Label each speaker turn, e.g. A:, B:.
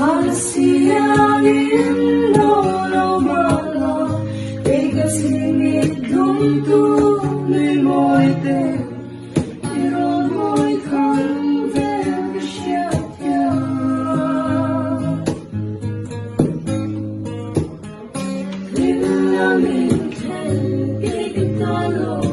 A: lasi ang inolawala, ikasingit kung tuloy mo ite, iron mo'y conversion. Living on me, ikitalo.